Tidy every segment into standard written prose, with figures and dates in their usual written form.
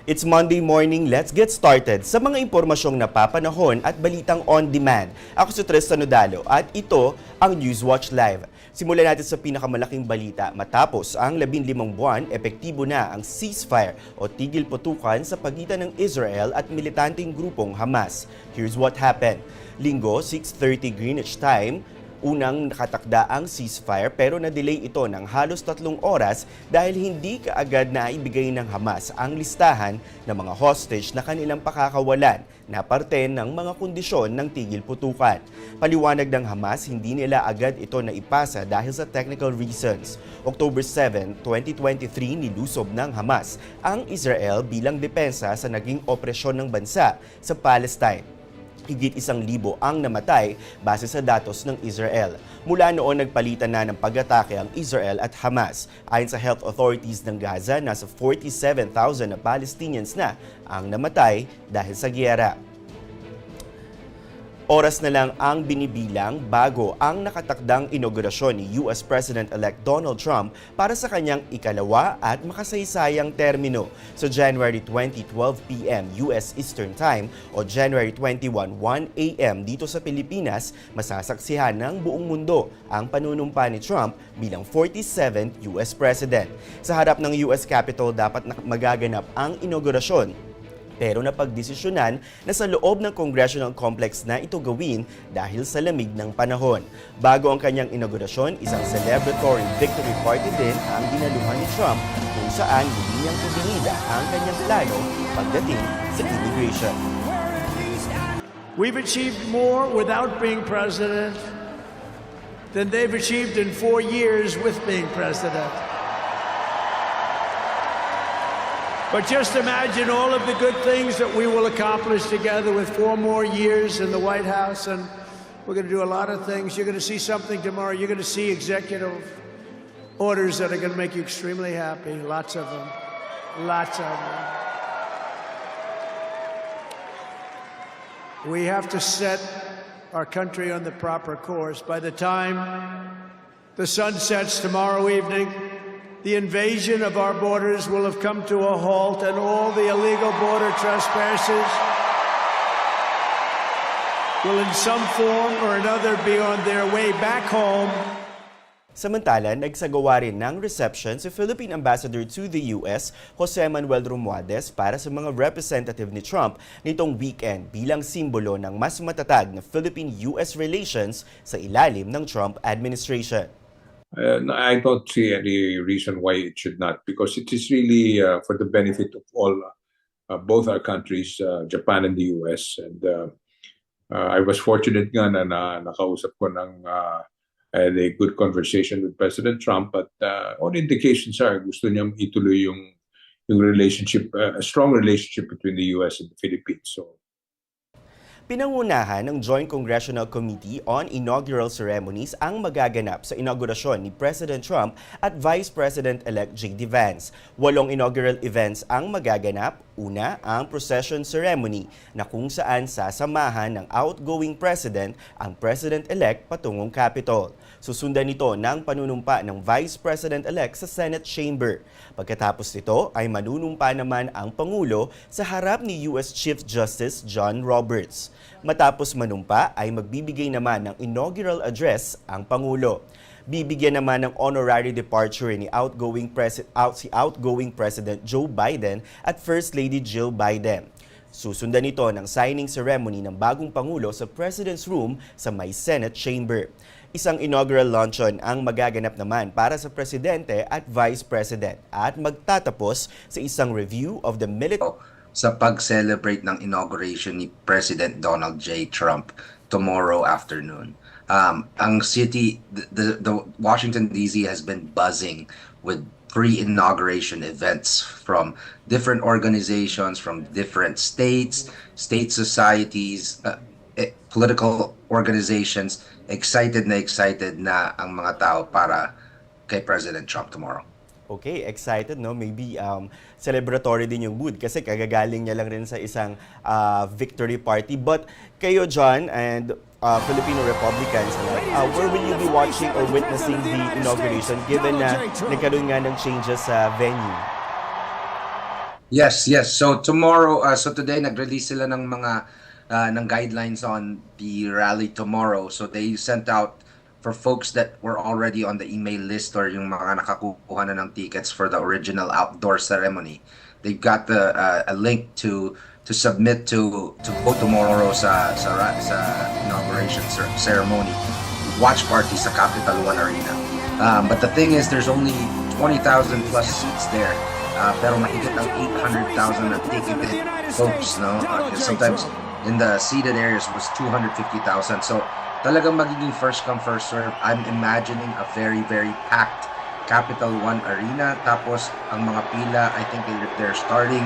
It's Monday morning, let's get started sa mga impormasyong napapanahon at balitang on demand. Ako si Tristan Nodalo at ito ang NewsWatch Live. Simulan natin sa pinakamalaking balita. Matapos ang 15 buwan, epektibo na ang ceasefire o tigil putukan sa pagitan ng Israel at militanteng grupong Hamas. Here's what happened. Linggo, 6:30 Greenwich time, unang nakatakda ang ceasefire pero na-delay ito ng halos 3 oras dahil hindi kaagad na ibigay ng Hamas ang listahan ng mga hostage na kanilang pakakawalan na parte ng mga kondisyon ng tigil putukan. Paliwanag ng Hamas, hindi nila agad ito naipasa dahil sa technical reasons. October 7, 2023, nilusob ng Hamas ang Israel bilang depensa sa naging operasyon ng bansa sa Palestine. Higit 1,000 ang namatay base sa datos ng Israel. Mula noon nagpalitan na ng pag-atake ang Israel at Hamas. Ayon sa health authorities ng Gaza, nasa 47,000 na Palestinians na ang namatay dahil sa giyera. Oras na lang ang binibilang bago ang nakatakdang inaugurasyon ni US President-elect Donald Trump para sa kanyang ikalawa at makasaysayang termino sa January 20, 12 p.m. US Eastern Time o January 21, 1 a.m. dito sa Pilipinas. Masasaksihan ng buong mundo ang panunumpa ni Trump bilang 47th US President. Sa harap ng US Capitol dapat magaganap ang inaugurasyon. Pero napagdesisyonan na sa loob ng congressional complex na ito gawin dahil sa lamig ng panahon. Bago ang kanyang inaugurasyon, isang celebratory victory party din ang dinaluhan ni Trump kung saan hindi niyang kubinida ang kanyang plano pagdating sa Inauguration. We've achieved more without being president than they've achieved in 4 years with being president. But just imagine all of the good things that we will accomplish together with 4 more years in the White House, and we're going to do a lot of things. You're going to see something tomorrow. You're going to see executive orders that are going to make you extremely happy. Lots of them. Lots of them. We have to set our country on the proper course. By the time the sun sets tomorrow evening, the invasion of our borders will have come to a halt, and all the illegal border trespassers will in some form or another be on their way back home. Samantala, nagsagawa rin ng reception si Philippine Ambassador to the US, Jose Manuel Romualdez, para sa mga representative ni Trump nitong weekend bilang simbolo ng mas matatag na Philippine-US relations sa ilalim ng Trump administration. No, I don't see any reason why it should not, because it is really for the benefit of all, both our countries, Japan and the US. And I was fortunate nga na nakausap ko ng a good conversation with President Trump, but all indications are gusto niyang ituloy yung relationship, a strong relationship between the US and the Philippines. So Pinangunahan ng Joint Congressional Committee on Inaugural Ceremonies ang magaganap sa inaugurasyon ni President Trump at Vice President-elect J.D. Vance. 8 inaugural events ang magaganap. Una, ang procession ceremony na kung saan sasamahan ng outgoing president ang president-elect patungong Capitol. Susundan nito ng panunumpa ng Vice President-elect sa Senate Chamber. Pagkatapos nito ay manunumpa naman ang Pangulo sa harap ni US Chief Justice John Roberts. Matapos manumpa ay magbibigay naman ng inaugural address ang Pangulo. Bibigyan naman ng honorary departure ni outgoing President Joe Biden at First Lady Jill Biden. Susundan ito ng signing ceremony ng bagong Pangulo sa President's Room sa may Senate Chamber. Isang inaugural luncheon ang magaganap naman para sa Presidente at Vice President at magtatapos sa isang review of the military sa pag-celebrate ng inauguration ni President Donald J. Trump tomorrow afternoon. Ang city, the Washington D.C. has been buzzing with pre-inauguration events from different organizations, from different states, state societies, political organizations. Excited na ang mga tao para kay President Trump tomorrow. Okay, excited, no? Maybe celebratory din yung mood kasi kagagaling niya lang rin sa isang victory party. But kayo, John, and Filipino Republicans, where will you be watching or witnessing the inauguration given na nagkaroon nga ng changes sa venue? Yes, yes. So tomorrow, so today nag-release sila ng mga ng guidelines on the rally tomorrow. So they sent out for folks that were already on the email list or yung mga nakakuha na ng tickets for the original outdoor ceremony. They've got a link to submit to go tomorrow sa inauguration ceremony watch party sa Capital One Arena. But the thing is, there's only 20,000 plus seats there. Pero mahigit ang 800,000 na ticketed folks, no? 'Cause sometimes in the seated areas was 250,000. So talagang magiging first come first serve. I'm imagining a very very packed Capital One Arena. Tapos ang mga pila, I think they're starting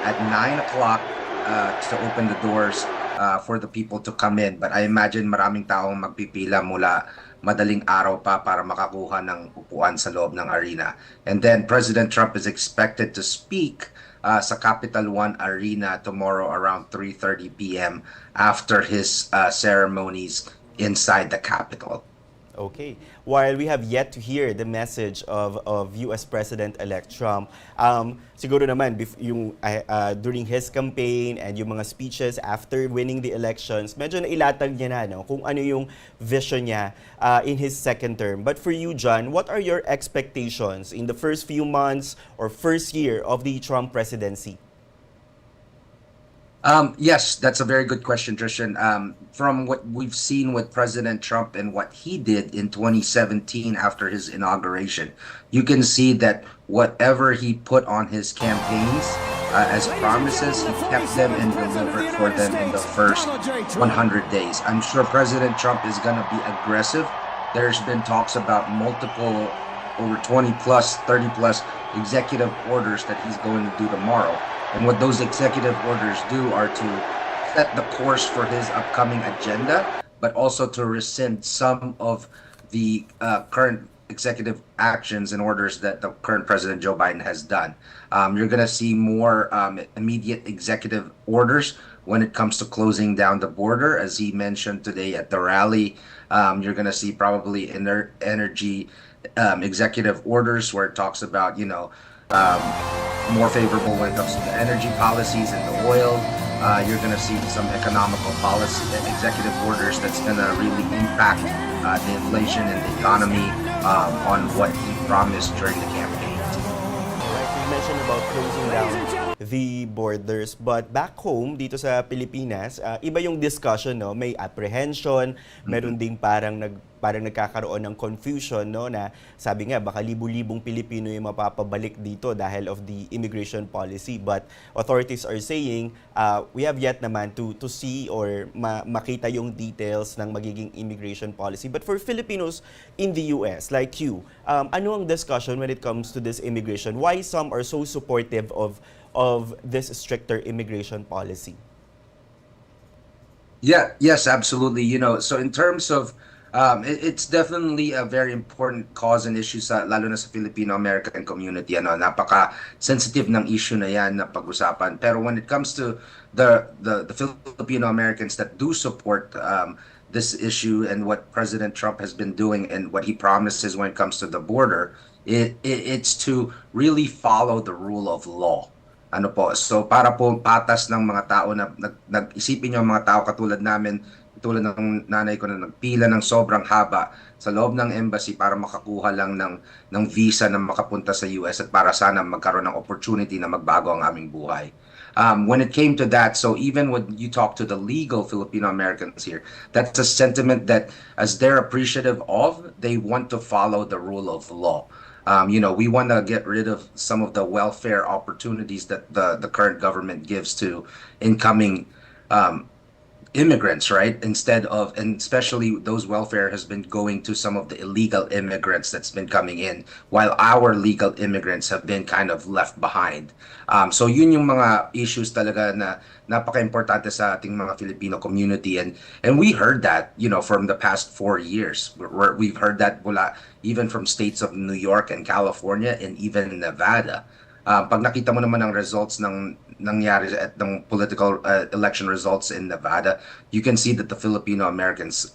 at 9 o'clock to open the doors for the people to come in. But I imagine maraming taong magpipila mula madaling araw pa para makakuha ng upuan sa loob ng arena. And then President Trump is expected to speak sa Capital One Arena tomorrow around 3:30 p.m. after his ceremonies inside the Capitol. Okay. While we have yet to hear the message of US President-elect Trump, siguro naman during his campaign and yung mga speeches after winning the elections, medyo nailatag niya na kung ano yung vision niya in his second term. But for you, John, what are your expectations in the first few months or first year of the Trump presidency? Yes, that's a very good question, Tristan. From what we've seen with President Trump and what he did in 2017 after his inauguration, you can see that whatever he put on his campaigns as promises, he kept them and delivered for them in the first 100 days. I'm sure President Trump is going to be aggressive. There's been talks about multiple, over 20 plus, 30 plus executive orders that he's going to do tomorrow. And what those executive orders do are to set the course for his upcoming agenda, but also to rescind some of the current executive actions and orders that the current President Joe Biden has done. You're going to see more immediate executive orders when it comes to closing down the border, as he mentioned today at the rally. You're going to see probably energy executive orders where it talks about, more favorable when it comes to the energy policies and the oil. You're going to see some economical policy and executive orders that's going to really impact the inflation and the economy on what he promised during the campaign. Right, you mentioned about closing down the borders, but back home dito sa Pilipinas, iba yung discussion, no? May apprehension, meron ding parang nagkakaroon ng confusion, no, na sabi nga baka libu-libong Pilipino yung mapapabalik dito dahil of the immigration policy, but authorities are saying we have yet naman to see or makita yung details ng magiging immigration policy. But for Filipinos in the US like you, ano ang discussion when it comes to this immigration? Why some are so supportive of this stricter immigration policy? Yeah, yes, absolutely. So in terms of it's definitely a very important cause and issue lalo na sa Filipino-American community. Napaka-sensitive ng issue na yan na pag-usapan. Pero when it comes to the Filipino-Americans that do support this issue and what President Trump has been doing and what he promises when it comes to the border, it's to really follow the rule of law. So para po patas ng mga tao na nag-isipin yung mga tao katulad namin, tulad ng nanay ko na nagpila ng sobrang haba sa loob ng embassy para makakuha lang ng visa na makapunta sa US at para sana magkaroon ng opportunity na magbago ang aming buhay. When it came to that, so even when you talk to the legal Filipino-Americans here, that's a sentiment that as they're appreciative of, they want to follow the rule of law. We want to get rid of some of the welfare opportunities that the current government gives to incoming immigrants, right? And especially those welfare has been going to some of the illegal immigrants that's been coming in, while our legal immigrants have been kind of left behind. So yun yung mga issues talaga na napaka-importante sa ating mga Filipino community, and we heard that, from the past 4 years. We've heard that even from states of New York and California and even Nevada. Pag nakita mo naman ang results ng nangyari at ng political election results in Nevada, you can see that the Filipino Americans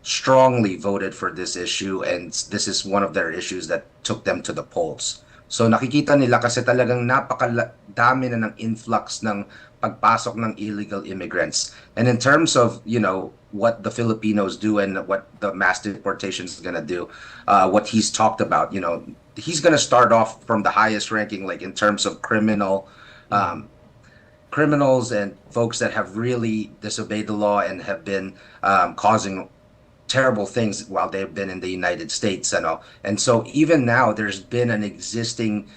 strongly voted for this issue, and this is one of their issues that took them to the polls. So nakikita nila kasi talagang napakadami na ng influx ng pagpasok ng illegal immigrants. And in terms of, what the Filipinos do and what the mass deportation is going to do, what he's talked about, he's going to start off from the highest ranking, like in terms of criminals and folks that have really disobeyed the law and have been causing terrible things while they've been in the United States and all. And so even now, there's been an existing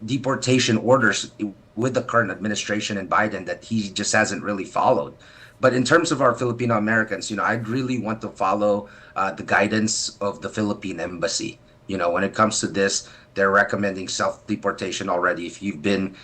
deportation orders with the current administration and Biden that he just hasn't really followed. But in terms of our Filipino Americans, I'd really want to follow the guidance of the Philippine Embassy. When it comes to this, they're recommending self-deportation already. If you've been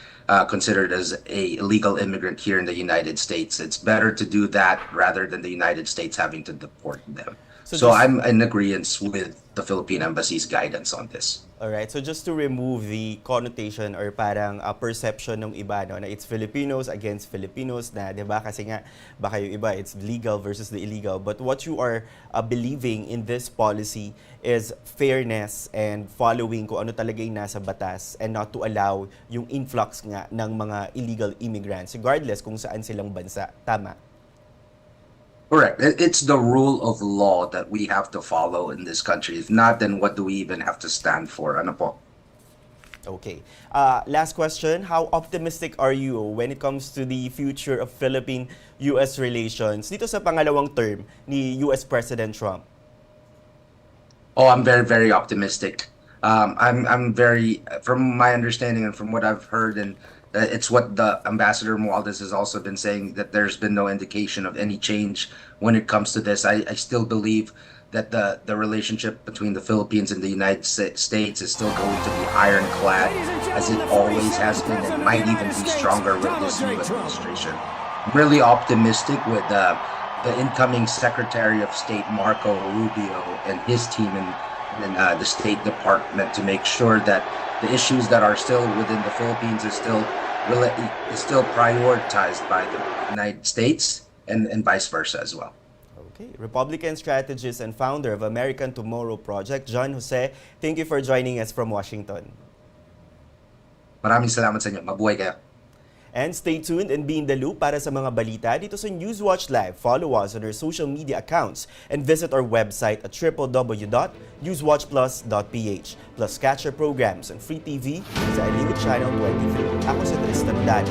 considered as a illegal immigrant here in the United States, it's better to do that rather than the United States having to deport them. So I'm in agreement with the Philippine Embassy's guidance on this. Alright, so just to remove the connotation or parang perception ng iba, no, na it's Filipinos against Filipinos na, 'di ba? Kasi nga baka yung iba it's legal versus the illegal. But what you are believing in this policy is fairness and following kung ano talaga yung nasa batas and not to allow yung influx nga ng mga illegal immigrants regardless kung saan silang bansa. Tama? Correct. It's the rule of law that we have to follow in this country. If not, then what do we even have to stand for? Ano po? Okay. Last question. How optimistic are you when it comes to the future of Philippine-US relations dito sa pangalawang term ni US President Trump? Oh, I'm very, very optimistic. I'm very, from my understanding and from what I've heard, and it's what the Ambassador Mualdez has also been saying, that there's been no indication of any change when it comes to this. I still believe that the relationship between the Philippines and the United States is still going to be ironclad, as it always has been, and might even be stronger with this new administration. I'm really optimistic with the incoming Secretary of State Marco Rubio and his team in the State Department to make sure that the issues that are still within the Philippines is still prioritized by the United States and vice versa as well. Okay. Republican strategist and founder of American Tomorrow Project, John Jose, thank you for joining us from Washington. Maraming salamat sa inyo. Mabuhay kayo. And stay tuned and be in the loop para sa mga balita dito sa NewsWatch Live. Follow us on our social media accounts and visit our website at www.newswatchplus.ph. Plus catch our programs on Free TV sa Aliw Channel 23. Ako si Tristan Nodalo.